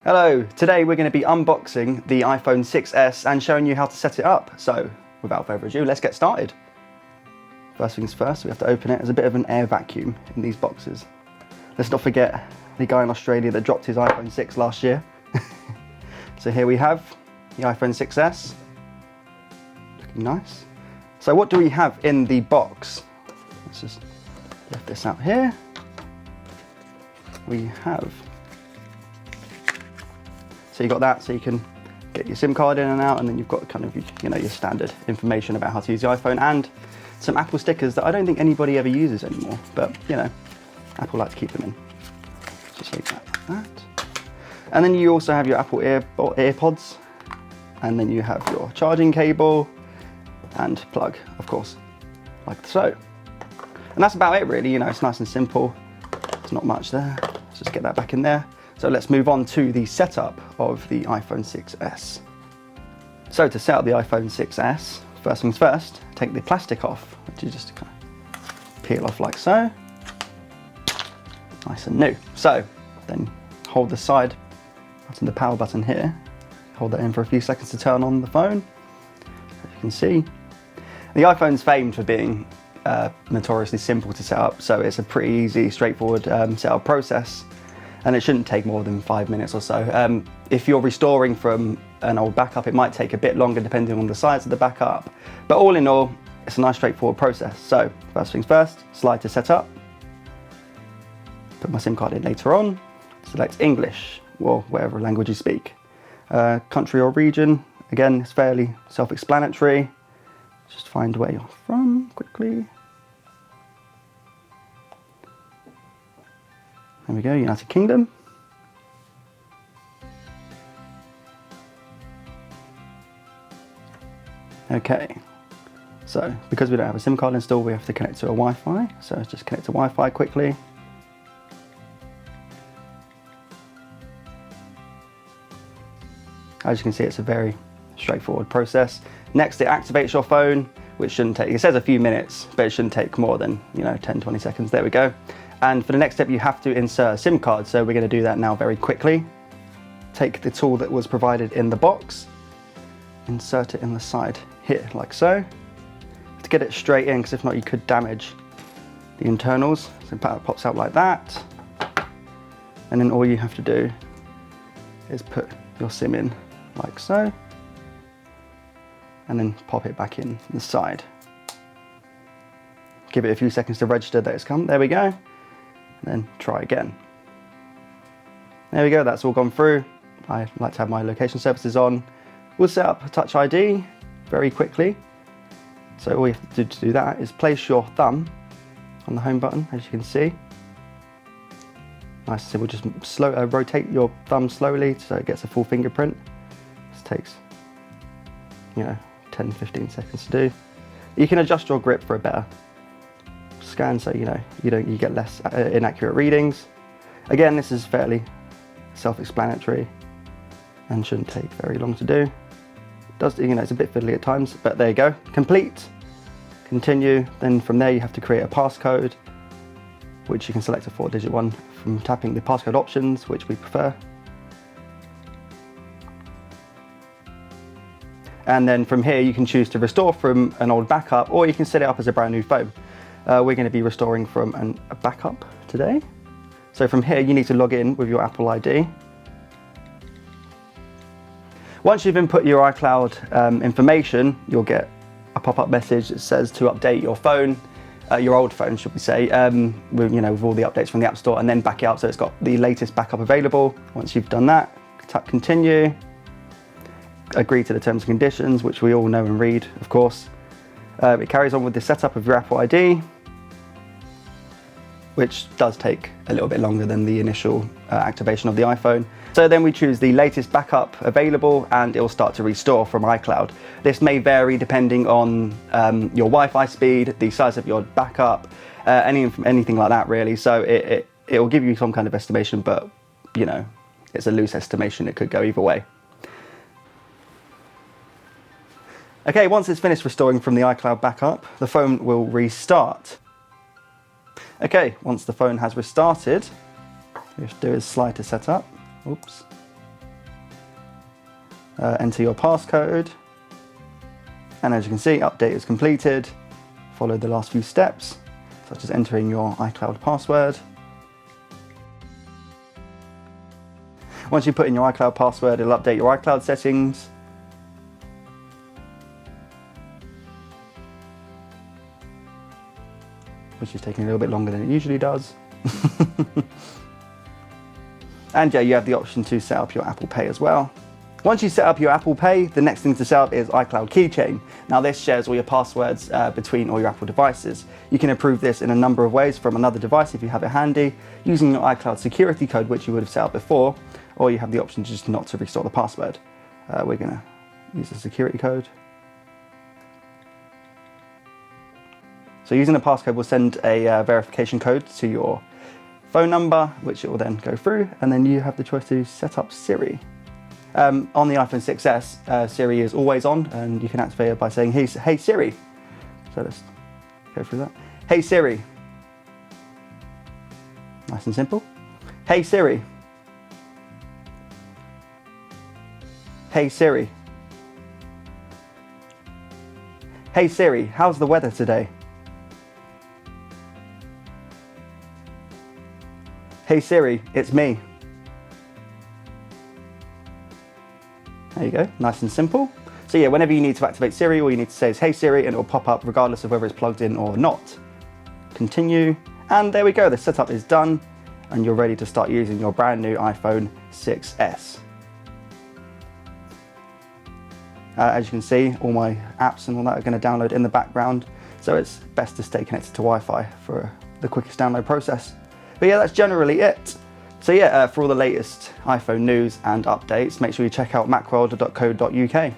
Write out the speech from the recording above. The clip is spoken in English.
Hello, today we're going to be unboxing the iPhone 6s and showing you how to set it up. So without further ado, let's get started. First things first, we have to open it. There's a bit of an air vacuum in these boxes. Let's not forget the guy in Australia that dropped his iPhone 6 last year. So here we have the iPhone 6s, looking nice. So what do we have in the box? Let's just lift this out here. We have, so you got that, so you can get your SIM card in and out, and then you've got kind of, your standard information about how to use the iPhone, and some Apple stickers that I don't think anybody ever uses anymore, but Apple like to keep them in. Just like that. And then you also have your Apple AirPods, and then you have your charging cable and plug, of course, like so. And that's about it really, it's nice and simple. There's not much there. Let's just get that back in there. So let's move on to the setup of the iPhone 6s. So to set up the iPhone 6s, first things first, take the plastic off, which you just kind of peel off like so. Nice and new. So then hold the side button, the power button here, hold that in for a few seconds to turn on the phone. As you can see, the iPhone's famed for being notoriously simple to set up, so it's a pretty easy, straightforward setup process, and it shouldn't take more than 5 minutes or so. If you're restoring from an old backup, it might take a bit longer depending on the size of the backup, but all in all, it's a nice straightforward process. So first things first, slide to set up, put my SIM card in later on, select English, or whatever language you speak. Country or region, again, it's fairly self-explanatory. Just find where you're from quickly. There we go, United Kingdom. Okay, so because we don't have a SIM card installed, we have to connect to a Wi-Fi. So let's just connect to Wi-Fi quickly. As you can see, it's a very straightforward process. Next, it activates your phone, which shouldn't take, it says a few minutes, but it shouldn't take more than 10, 20 seconds. There we go. And for the next step, you have to insert a SIM card. So we're going to do that now very quickly. Take the tool that was provided in the box, insert it in the side here, like so, to get it straight in, because if not, you could damage the internals. So it pops out like that. And then all you have to do is put your SIM in like so, and then pop it back in the side. Give it a few seconds to register that it's come. There we go. And then try again. There we go, that's all gone through. I like to have my location services on. We'll set up Touch ID very quickly. So all you have to do that is place your thumb on the home button, as you can see. Nice and simple, just rotate your thumb slowly so it gets a full fingerprint. This takes 10, 15 seconds to do. You can adjust your grip for a better scan, so you get less inaccurate readings. Again, this is fairly self-explanatory and shouldn't take very long to do. Does it's a bit fiddly at times, but there you go. Complete. Continue. Then from there you have to create a passcode, which you can select a 4-digit one from tapping the passcode options, which we prefer. And then from here you can choose to restore from an old backup, or you can set it up as a brand new phone. We're going to be restoring from a backup today. So from here you need to log in with your Apple ID. Once you've input your iCloud information, you'll get a pop-up message that says to update your phone, your old phone should we say, with all the updates from the App Store, and then back it up so it's got the latest backup available. Once you've done that, tap continue. Agree to the terms and conditions, which we all know and read, of course. It carries on with the setup of your Apple ID, which does take a little bit longer than the initial activation of the iPhone. So then we choose the latest backup available, and it will start to restore from iCloud. This may vary depending on your Wi-Fi speed, the size of your backup, anything like that really. So it will give you some kind of estimation, but it's a loose estimation. It could go either way. Okay, once it's finished restoring from the iCloud backup, the phone will restart. Okay, once the phone has restarted, what you have to do is slide to setup. Oops. enter your passcode, and as you can see, update is completed. Follow the last few steps, such as entering your iCloud password. Once you put in your iCloud password, it'll update your iCloud settings. Which is taking a little bit longer than it usually does. And yeah, you have the option to set up your Apple Pay as well. Once you set up your Apple Pay, the next thing to set up is iCloud Keychain. Now this shares all your passwords between all your Apple devices. You can approve this in a number of ways from another device if you have it handy, using your iCloud security code, which you would have set up before, or you have the option just not to restore the password. We're gonna use the security code. So using the passcode will send a verification code to your phone number, which it will then go through, and then you have the choice to set up Siri. On the iPhone 6s, Siri is always on, and you can activate it by saying, hey Siri. So let's go through that. Hey Siri. Nice and simple. Hey Siri. Hey Siri. Hey Siri, how's the weather today? Hey Siri, it's me. There you go, nice and simple. So yeah, whenever you need to activate Siri, all you need to say is hey Siri, and it will pop up regardless of whether it's plugged in or not. Continue, and there we go, the setup is done, and you're ready to start using your brand new iPhone 6s. As you can see, all my apps and all that are going to download in the background, so it's best to stay connected to Wi-Fi for the quickest download process. But yeah, that's generally it. So yeah, for all the latest iPhone news and updates, make sure you check out macworld.co.uk.